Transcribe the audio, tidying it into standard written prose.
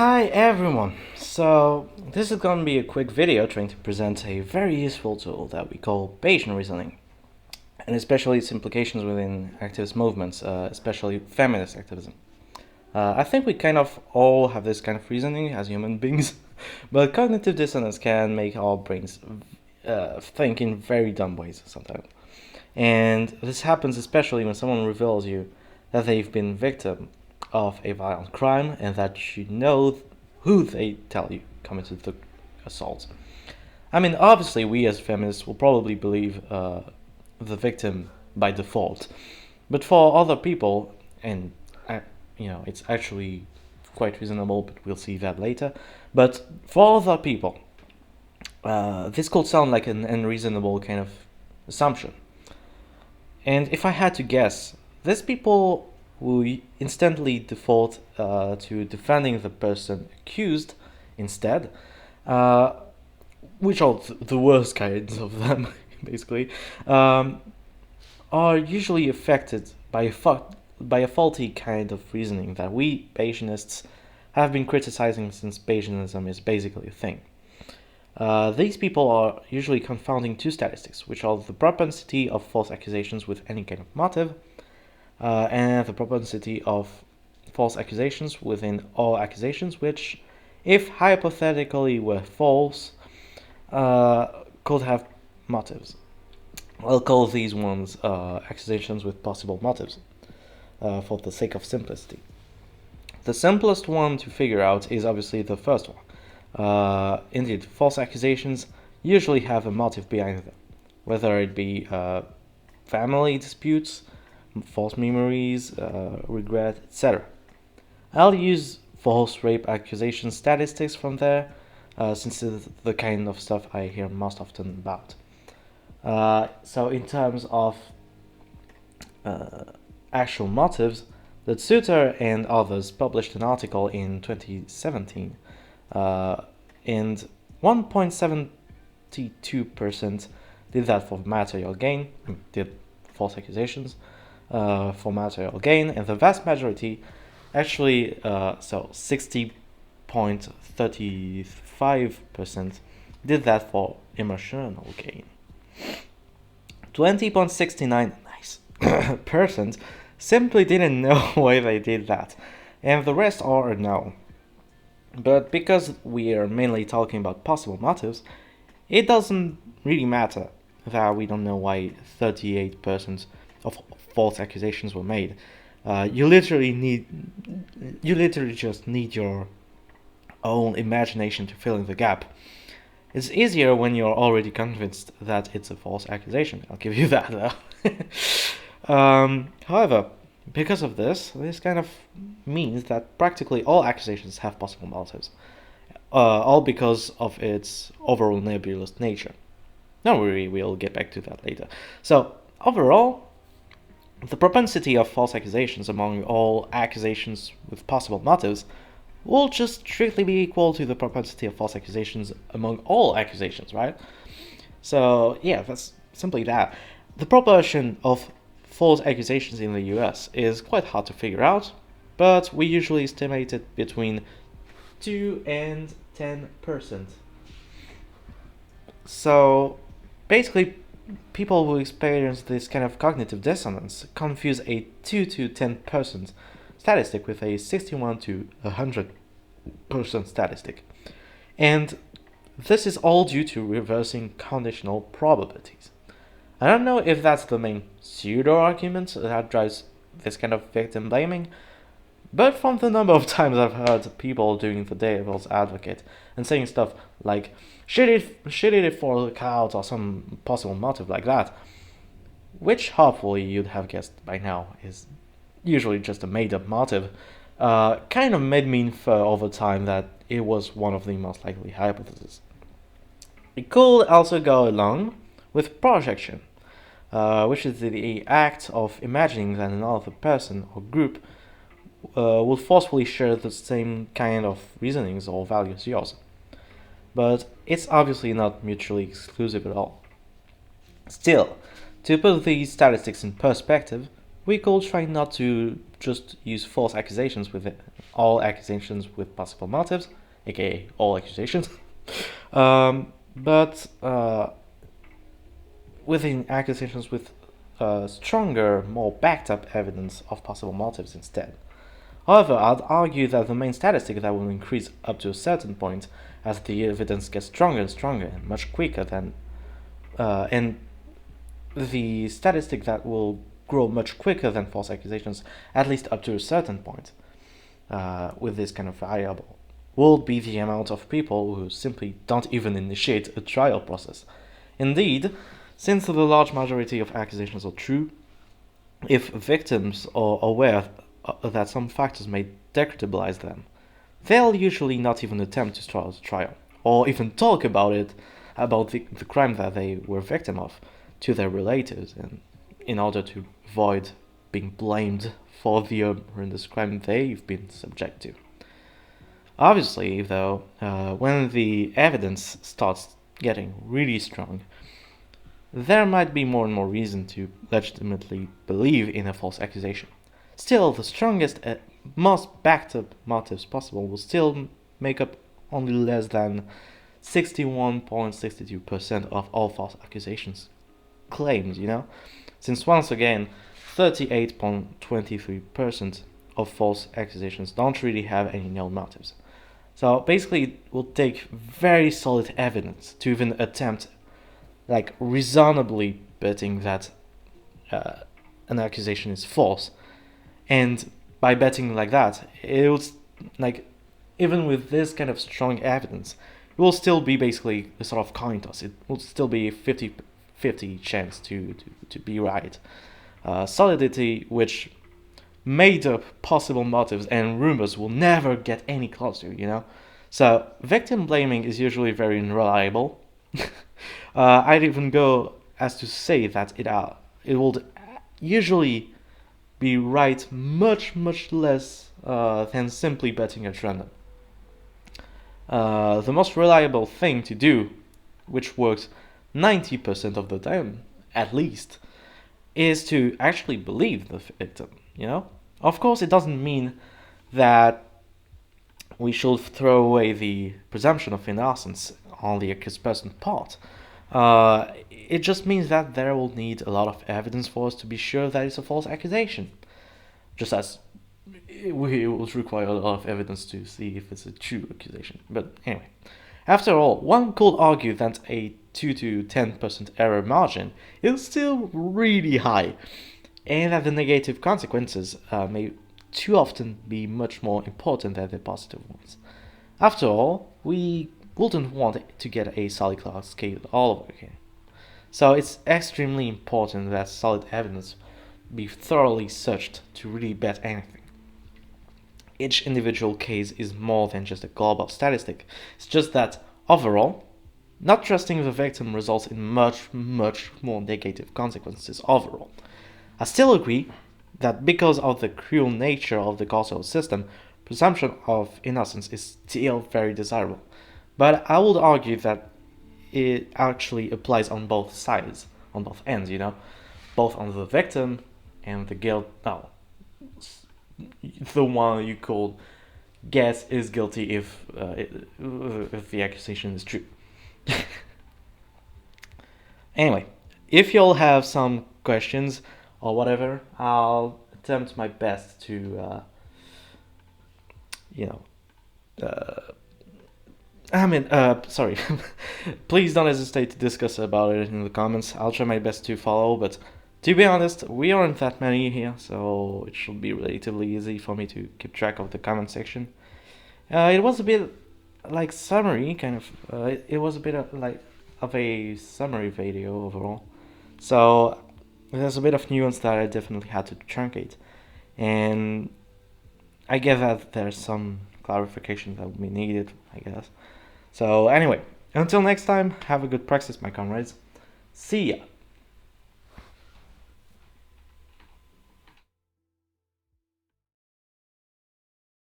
Hi everyone! So this is going to be a quick video trying to present a very useful tool that we call Bayesian reasoning, and especially its implications within activist movements, especially feminist activism. I think we kind of all have this kind of reasoning as human beings, but cognitive dissonance can make our brains think in very dumb ways sometimes. And this happens especially when someone reveals you that they've been victim of a violent crime and that you know who they tell you committed the assault. I mean, obviously, we as feminists will probably believe the victim by default, but for other people, and it's actually quite reasonable, but we'll see that later. But for other people, this could sound like an unreasonable kind of assumption. And if I had to guess, these people will instantly default to defending the person accused instead, which are the worst kinds of them, basically, are usually affected by a faulty kind of reasoning that we Bayesianists have been criticizing since Bayesianism is basically a thing. These people are usually confounding two statistics, which are the propensity of false accusations with any kind of motive, and the propensity of false accusations within all accusations, which, if hypothetically were false, could have motives. I'll call these ones accusations with possible motives, for the sake of simplicity. The simplest one to figure out is obviously the first one. Indeed, false accusations usually have a motive behind them, whether it be family disputes, false memories, regret, etc. I'll use false rape accusation statistics from there, since it's the kind of stuff I hear most often about. So in terms of actual motives, that Zutter and others published an article in 2017, and 1.72% did that for material gain, did false accusations for material gain, and the vast majority, actually, so 60.35% did that for emotional gain. 20.69 nice percent simply didn't know why they did that, and the rest are a no. But because we are mainly talking about possible motives, it doesn't really matter that we don't know why 38% of false accusations were made. You literally just need your own imagination to fill in the gap. It's easier when you're already convinced that it's a false accusation. I'll give you that, though. However, because of this kind of means that practically all accusations have possible motives, all because of its overall nebulous nature. Don't worry, we'll get back to that later. So, overall, the propensity of false accusations among all accusations with possible motives will just strictly be equal to the propensity of false accusations among all accusations, right? So, yeah, that's simply that. The proportion of false accusations in the US is quite hard to figure out, but we usually estimate it between 2 and 10%. So, basically, people who experience this kind of cognitive dissonance confuse a 2 to 10% statistic with a 61 to 100% statistic. And this is all due to reversing conditional probabilities. I don't know if that's the main pseudo-argument that drives this kind of victim blaming, but from the number of times I've heard people doing the devil's advocate and saying stuff like, shit it for the clout or some possible motive like that, which hopefully you'd have guessed by now is usually just a made-up motive, kind of made me infer over time that it was one of the most likely hypotheses. It could also go along with projection, which is the act of imagining that another person or group will forcefully share the same kind of reasonings or values as yours. But it's obviously not mutually exclusive at all. Still, to put these statistics in perspective, we could try not to just use false accusations with all accusations with possible motives, aka all accusations. But within accusations with stronger, more backed up evidence of possible motives instead. However, I'd argue that the main statistic that will increase up to a certain point as the evidence gets stronger and stronger and much quicker than, and the statistic that will grow much quicker than false accusations, at least up to a certain point, with this kind of variable, will be the amount of people who simply don't even initiate a trial process. Indeed, since the large majority of accusations are true, if victims are aware that some factors may decredibilize them, they'll usually not even attempt to start a trial, or even talk about the crime that they were victim of, to their relatives, and in order to avoid being blamed for the horrendous crime they've been subject to. Obviously, though, when the evidence starts getting really strong, there might be more and more reason to legitimately believe in a false accusation. Still, the strongest, most backed up motives possible will still make up only less than 61.62% of all false accusations claimed, since once again, 38.23% of false accusations don't really have any known motives. So basically, it will take very solid evidence to even attempt, reasonably betting that an accusation is false. And by betting like that, it will, even with this kind of strong evidence, it will still be basically a sort of coin toss. It will still be a 50-50 chance to be right. Solidity, which made up possible motives and rumors, will never get any closer, So victim blaming is usually very unreliable. I'd even go as to say that it will usually be right much less than simply betting at random. The most reliable thing to do, which works 90% of the time at least, is to actually believe the victim. Of course, it doesn't mean that we should throw away the presumption of innocence on the accused person's part. It just means that there will need a lot of evidence for us to be sure that it's a false accusation. Just as it would require a lot of evidence to see if it's a true accusation. But anyway, after all, one could argue that a 2 to 10% error margin is still really high, and that the negative consequences may too often be much more important than the positive ones. After all, we wouldn't want to get a solid clout scale all over again. So it's extremely important that solid evidence be thoroughly searched to really bet anything. Each individual case is more than just a global statistic. It's just that, overall, not trusting the victim results in much more negative consequences overall. I still agree that because of the cruel nature of the causal system, presumption of innocence is still very desirable. But I would argue that it actually applies on both sides, on both ends, both on the victim and the the one you could guess is guilty if the accusation is true. Anyway, if you'll have some questions or whatever, I'll attempt my best to, sorry. Please don't hesitate to discuss about it in the comments. I'll try my best to follow, but to be honest, we aren't that many here, so it should be relatively easy for me to keep track of the comment section. It was a bit summary, kind of. It was a bit of a summary video overall. So there's a bit of nuance that I definitely had to truncate, and I get that there's some clarification that will be needed, I guess. So anyway, until next time, have a good practice, my comrades. See ya!